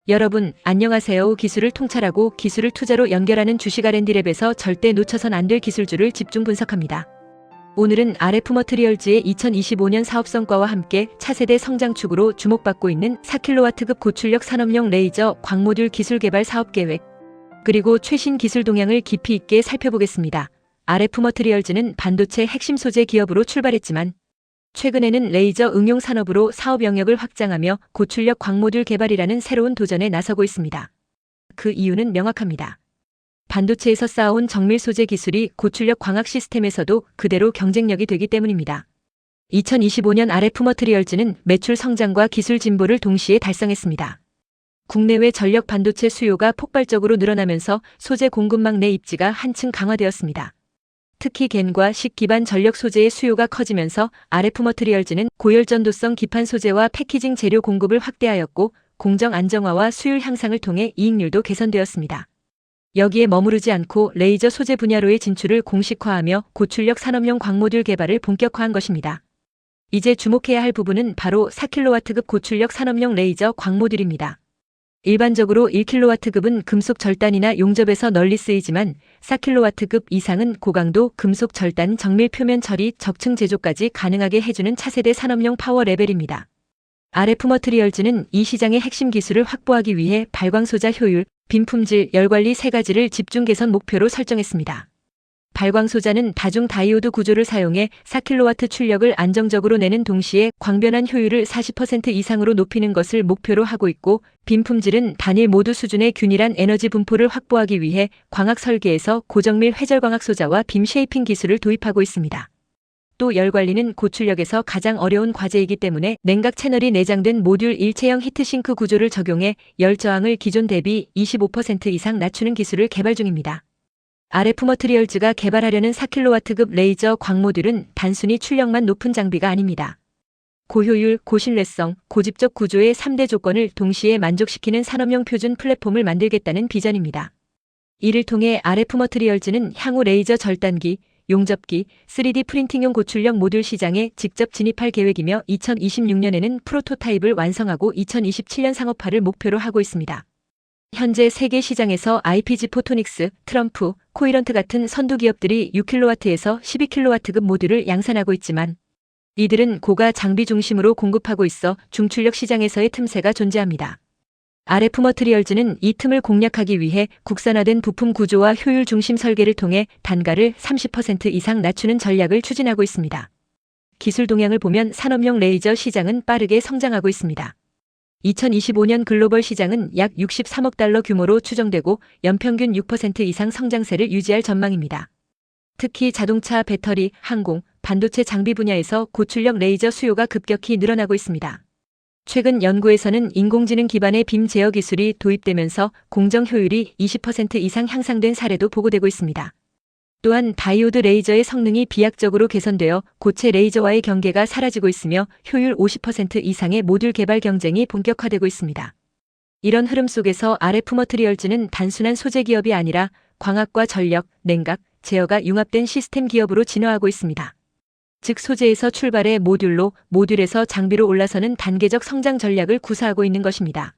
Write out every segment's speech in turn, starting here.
여러분, 안녕하세요. 기술을 통찰하고 기술을 투자로 연결하는 주식 R&D랩에서 절대 놓쳐선 안 될 기술주를 집중 분석합니다. 오늘은 RF머트리얼즈의 2025년 사업 성과와 함께 차세대 성장축으로 주목받고 있는 4kW급 고출력 산업용 레이저 광모듈 기술 개발 사업 계획, 그리고 최신 기술 동향을 깊이 있게 살펴보겠습니다. RF머트리얼즈는 반도체 핵심 소재 기업으로 출발했지만 최근에는 레이저 응용 산업으로 사업 영역을 확장하며 고출력 광모듈 개발이라는 새로운 도전에 나서고 있습니다. 그 이유는 명확합니다. 반도체에서 쌓아온 정밀 소재 기술이 고출력 광학 시스템에서도 그대로 경쟁력이 되기 때문입니다. 2025년 RF머트리얼즈는 매출 성장과 기술 진보를 동시에 달성했습니다. 국내외 전력 반도체 수요가 폭발적으로 늘어나면서 소재 공급망 내 입지가 한층 강화되었습니다. 특히 겐과 식 기반 전력 소재의 수요가 커지면서 RF머트리얼즈는 고열전도성 기판 소재와 패키징 재료 공급을 확대하였고 공정 안정화와 수율 향상을 통해 이익률도 개선되었습니다. 여기에 머무르지 않고 레이저 소재 분야로의 진출을 공식화하며 고출력 산업용 광모듈 개발을 본격화한 것입니다. 이제 주목해야 할 부분은 바로 4kW급 고출력 산업용 레이저 광모듈입니다. 일반적으로 1kW급은 금속 절단이나 용접에서 널리 쓰이지만 4kW급 이상은 고강도 금속 절단 정밀 표면 처리 적층 제조까지 가능하게 해주는 차세대 산업용 파워 레벨입니다. RF머트리얼즈는 이 시장의 핵심 기술을 확보하기 위해 발광소자 효율, 빔 품질, 열 관리 세 가지를 집중 개선 목표로 설정했습니다. 발광소자는 다중 다이오드 구조를 사용해 4kW 출력을 안정적으로 내는 동시에 광변환 효율을 40% 이상으로 높이는 것을 목표로 하고 있고, 빔 품질은 단일 모드 수준의 균일한 에너지 분포를 확보하기 위해 광학 설계에서 고정밀 회절광학 소자와 빔 쉐이핑 기술을 도입하고 있습니다. 또 열 관리는 고출력에서 가장 어려운 과제이기 때문에 냉각 채널이 내장된 모듈 일체형 히트싱크 구조를 적용해 열 저항을 기존 대비 25% 이상 낮추는 기술을 개발 중입니다. RF머트리얼즈가 개발하려는 4kW급 레이저 광모듈은 단순히 출력만 높은 장비가 아닙니다. 고효율, 고신뢰성, 고집적 구조의 3대 조건을 동시에 만족시키는 산업용 표준 플랫폼을 만들겠다는 비전입니다. 이를 통해 RF머트리얼즈는 향후 레이저 절단기, 용접기, 3D 프린팅용 고출력 모듈 시장에 직접 진입할 계획이며 2026년에는 프로토타입을 완성하고 2027년 상업화를 목표로 하고 있습니다. 현재 세계 시장에서 IPG 포토닉스, 트럼프, 코이런트 같은 선두 기업들이 6kW에서 12kW급 모듈을 양산하고 있지만 이들은 고가 장비 중심으로 공급하고 있어 중출력 시장에서의 틈새가 존재합니다. RF머트리얼즈는 이 틈을 공략하기 위해 국산화된 부품 구조와 효율 중심 설계를 통해 단가를 30% 이상 낮추는 전략을 추진하고 있습니다. 기술 동향을 보면 산업용 레이저 시장은 빠르게 성장하고 있습니다. 2025년 글로벌 시장은 약 63억 달러 규모로 추정되고 연평균 6% 이상 성장세를 유지할 전망입니다. 특히 자동차, 배터리, 항공, 반도체 장비 분야에서 고출력 레이저 수요가 급격히 늘어나고 있습니다. 최근 연구에서는 인공지능 기반의 빔 제어 기술이 도입되면서 공정 효율이 20% 이상 향상된 사례도 보고되고 있습니다. 또한 다이오드 레이저의 성능이 비약적으로 개선되어 고체 레이저와의 경계가 사라지고 있으며 효율 50% 이상의 모듈 개발 경쟁이 본격화되고 있습니다. 이런 흐름 속에서 RF머트리얼즈는 단순한 소재 기업이 아니라 광학과 전력, 냉각, 제어가 융합된 시스템 기업으로 진화하고 있습니다. 즉 소재에서 출발해 모듈로, 모듈에서 장비로 올라서는 단계적 성장 전략을 구사하고 있는 것입니다.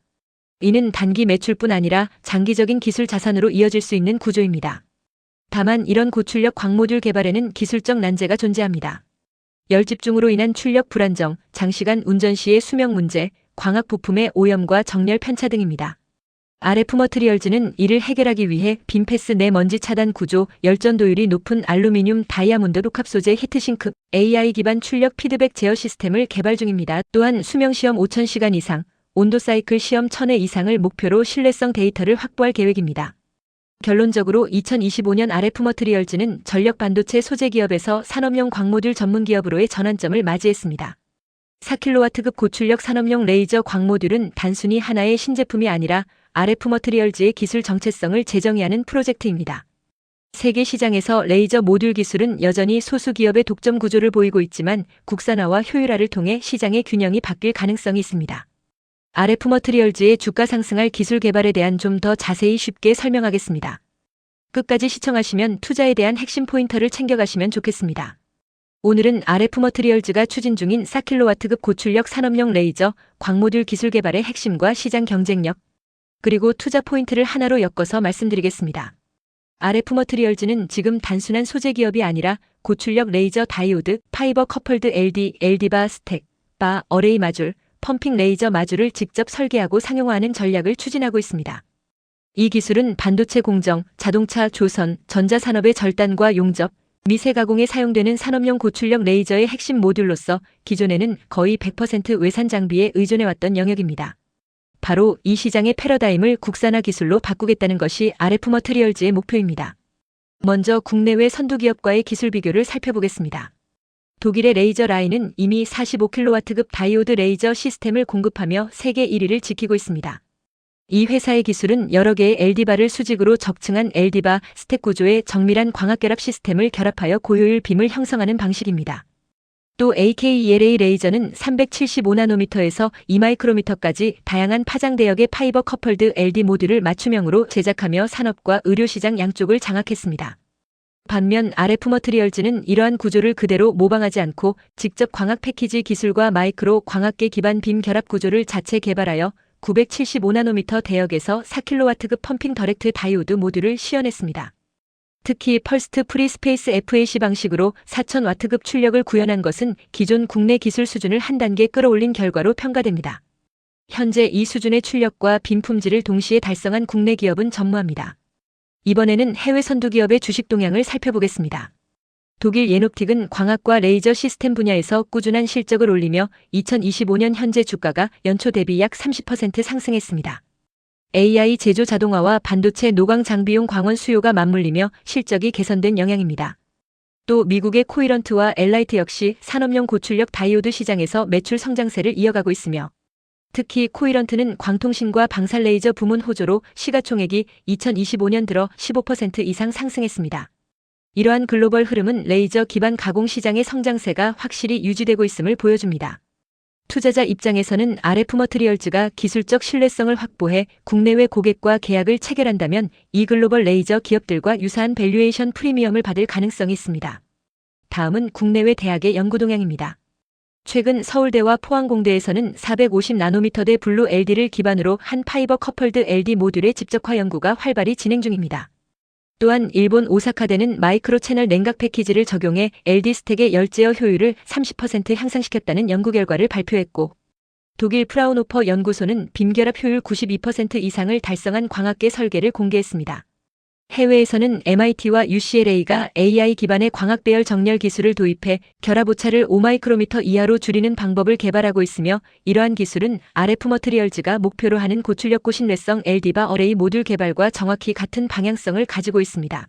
이는 단기 매출뿐 아니라 장기적인 기술 자산으로 이어질 수 있는 구조입니다. 다만 이런 고출력 광모듈 개발에는 기술적 난제가 존재합니다. 열 집중으로 인한 출력 불안정, 장시간 운전 시의 수명 문제, 광학 부품의 오염과 정렬 편차 등입니다. RF머트리얼즈는 이를 해결하기 위해 빔패스 내 먼지 차단 구조, 열전 도율이 높은 알루미늄 다이아몬드 복합 소재 히트싱크, AI 기반 출력 피드백 제어 시스템을 개발 중입니다. 또한 수명 시험 5,000시간 이상, 온도 사이클 시험 1,000회 이상을 목표로 신뢰성 데이터를 확보할 계획입니다. 결론적으로 2025년 RF머트리얼즈는 전력 반도체 소재 기업에서 산업용 광모듈 전문 기업으로의 전환점을 맞이했습니다. 4kW급 고출력 산업용 레이저 광모듈은 단순히 하나의 신제품이 아니라 RF머트리얼즈의 기술 정체성을 재정의하는 프로젝트입니다. 세계 시장에서 레이저 모듈 기술은 여전히 소수 기업의 독점 구조를 보이고 있지만 국산화와 효율화를 통해 시장의 균형이 바뀔 가능성이 있습니다. RF머트리얼즈의 주가 상승할 기술 개발에 대한 좀 더 자세히 쉽게 설명하겠습니다. 끝까지 시청하시면 투자에 대한 핵심 포인터를 챙겨가시면 좋겠습니다. 오늘은 RF머트리얼즈가 추진 중인 4kW급 고출력 산업용 레이저 광모듈 기술 개발의 핵심과 시장 경쟁력, 그리고 투자 포인트를 하나로 엮어서 말씀드리겠습니다. RF머트리얼즈는 지금 단순한 소재 기업이 아니라 고출력 레이저 다이오드, 파이버 커플드 LD바 스택, 바, 어레이 마줄, 펌핑 레이저 마줄을 직접 설계하고 상용화하는 전략을 추진하고 있습니다. 이 기술은 반도체 공정, 자동차, 조선, 전자산업의 절단과 용접, 미세 가공에 사용되는 산업용 고출력 레이저의 핵심 모듈로서 기존에는 거의 100% 외산 장비에 의존해왔던 영역입니다. 바로 이 시장의 패러다임을 국산화 기술로 바꾸겠다는 것이 RF머트리얼즈의 목표입니다. 먼저 국내외 선두 기업과의 기술 비교를 살펴보겠습니다. 독일의 레이저 라인은 이미 45kW급 다이오드 레이저 시스템을 공급하며 세계 1위를 지키고 있습니다. 이 회사의 기술은 여러 개의 LD바를 수직으로 적층한 LD바 스택 구조의 정밀한 광학 결합 시스템을 결합하여 고효율 빔을 형성하는 방식입니다. 또 AKELA 레이저는 375나노미터에서 2마이크로미터까지 다양한 파장 대역의 파이버 커플드 LD 모듈을 맞춤형으로 제작하며 산업과 의료시장 양쪽을 장악했습니다. 반면 RF머트리얼즈는 이러한 구조를 그대로 모방하지 않고 직접 광학 패키지 기술과 마이크로 광학계 기반 빔 결합 구조를 자체 개발하여 975나노미터 대역에서 4kW급 펌핑 더렉트 다이오드 모듈을 시연했습니다. 특히 펄스트 프리 스페이스 FAC 방식으로 4000W급 출력을 구현한 것은 기존 국내 기술 수준을 한 단계 끌어올린 결과로 평가됩니다. 현재 이 수준의 출력과 빔 품질을 동시에 달성한 국내 기업은 전무합니다. 이번에는 해외 선두 기업의 주식 동향을 살펴보겠습니다. 독일 예놉틱은 광학과 레이저 시스템 분야에서 꾸준한 실적을 올리며 2025년 현재 주가가 연초 대비 약 30% 상승했습니다. AI 제조 자동화와 반도체 노광 장비용 광원 수요가 맞물리며 실적이 개선된 영향입니다. 또 미국의 코이런트와 엘라이트 역시 산업용 고출력 다이오드 시장에서 매출 성장세를 이어가고 있으며 특히 코이런트는 광통신과 방산 레이저 부문 호조로 시가총액이 2025년 들어 15% 이상 상승했습니다. 이러한 글로벌 흐름은 레이저 기반 가공 시장의 성장세가 확실히 유지되고 있음을 보여줍니다. 투자자 입장에서는 RF머트리얼즈가 기술적 신뢰성을 확보해 국내외 고객과 계약을 체결한다면 이 글로벌 레이저 기업들과 유사한 밸류에이션 프리미엄을 받을 가능성이 있습니다. 다음은 국내외 대학의 연구 동향입니다. 최근 서울대와 포항공대에서는 450나노미터대 블루 LD를 기반으로 한 파이버 커플드 LD 모듈의 집적화 연구가 활발히 진행 중입니다. 또한 일본 오사카대는 마이크로 채널 냉각 패키지를 적용해 LD 스택의 열제어 효율을 30% 향상시켰다는 연구 결과를 발표했고 독일 프라운호퍼 연구소는 빔결합 효율 92% 이상을 달성한 광학계 설계를 공개했습니다. 해외에서는 MIT와 UCLA가 AI 기반의 광학 배열 정렬 기술을 도입해 결합 오차를 5마이크로미터 이하로 줄이는 방법을 개발하고 있으며 이러한 기술은 RF머트리얼즈가 목표로 하는 고출력 고신뢰성 LD바 어레이 모듈 개발과 정확히 같은 방향성을 가지고 있습니다.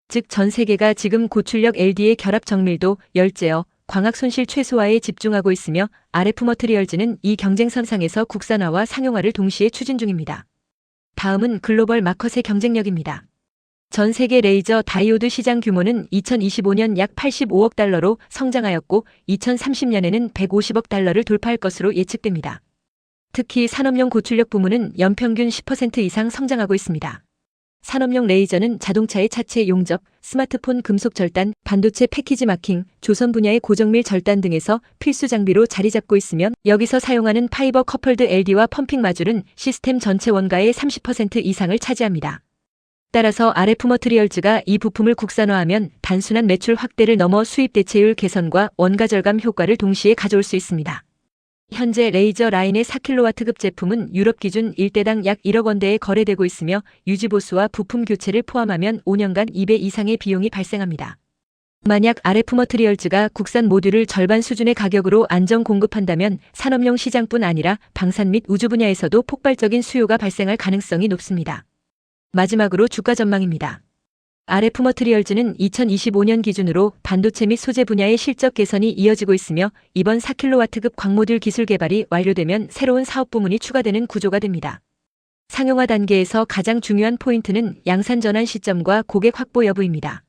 즉 전 세계가 지금 고출력 LD의 결합 정밀도, 열제어, 광학 손실 최소화에 집중하고 있으며 RF머트리얼즈는 이 경쟁선상에서 국산화와 상용화를 동시에 추진 중입니다. 다음은 글로벌 마켓의 경쟁력입니다. 전 세계 레이저 다이오드 시장 규모는 2025년 약 85억 달러로 성장하였고 2030년에는 150억 달러를 돌파할 것으로 예측됩니다. 특히 산업용 고출력 부문은 연평균 10% 이상 성장하고 있습니다. 산업용 레이저는 자동차의 차체 용접, 스마트폰 금속 절단, 반도체 패키지 마킹, 조선 분야의 고정밀 절단 등에서 필수 장비로 자리 잡고 있으며 여기서 사용하는 파이버 커플드 LD와 펌핑 마줄은 시스템 전체 원가의 30% 이상을 차지합니다. 따라서 RF머트리얼즈가 이 부품을 국산화하면 단순한 매출 확대를 넘어 수입 대체율 개선과 원가 절감 효과를 동시에 가져올 수 있습니다. 현재 레이저 라인의 4kW급 제품은 유럽 기준 1대당 약 1억 원대에 거래되고 있으며 유지보수와 부품 교체를 포함하면 5년간 2배 이상의 비용이 발생합니다. 만약 RF머트리얼즈가 국산 모듈을 절반 수준의 가격으로 안정 공급한다면 산업용 시장뿐 아니라 방산 및 우주 분야에서도 폭발적인 수요가 발생할 가능성이 높습니다. 마지막으로 주가 전망입니다. RF머트리얼즈는 2025년 기준으로 반도체 및 소재 분야의 실적 개선이 이어지고 있으며 이번 4kW급 광모듈 기술 개발이 완료되면 새로운 사업 부문이 추가되는 구조가 됩니다. 상용화 단계에서 가장 중요한 포인트는 양산 전환 시점과 고객 확보 여부입니다.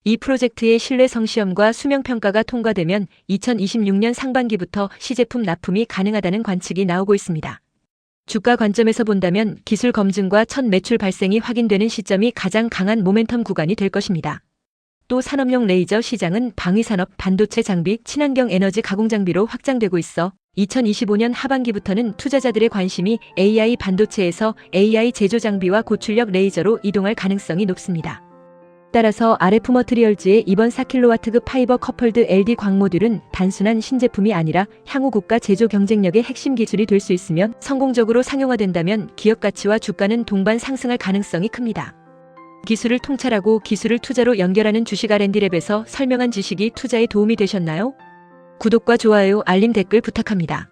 이 프로젝트의 신뢰성 시험과 수명 평가가 통과되면 2026년 상반기부터 시제품 납품이 가능하다는 관측이 나오고 있습니다. 주가 관점에서 본다면 기술 검증과 첫 매출 발생이 확인되는 시점이 가장 강한 모멘텀 구간이 될 것입니다. 또 산업용 레이저 시장은 방위산업, 반도체 장비, 친환경 에너지 가공 장비로 확장되고 있어 2025년 하반기부터는 투자자들의 관심이 AI 반도체에서 AI 제조 장비와 고출력 레이저로 이동할 가능성이 높습니다. 따라서 RF머트리얼즈의 이번 4kW급 파이버 커플드 LD 광모듈은 단순한 신제품이 아니라 향후 국가 제조 경쟁력의 핵심 기술이 될 수 있으며 성공적으로 상용화된다면 기업 가치와 주가는 동반 상승할 가능성이 큽니다. 기술을 통찰하고 기술을 투자로 연결하는 주식 R&D랩에서 설명한 지식이 투자에 도움이 되셨나요? 구독과 좋아요, 알림, 댓글 부탁합니다.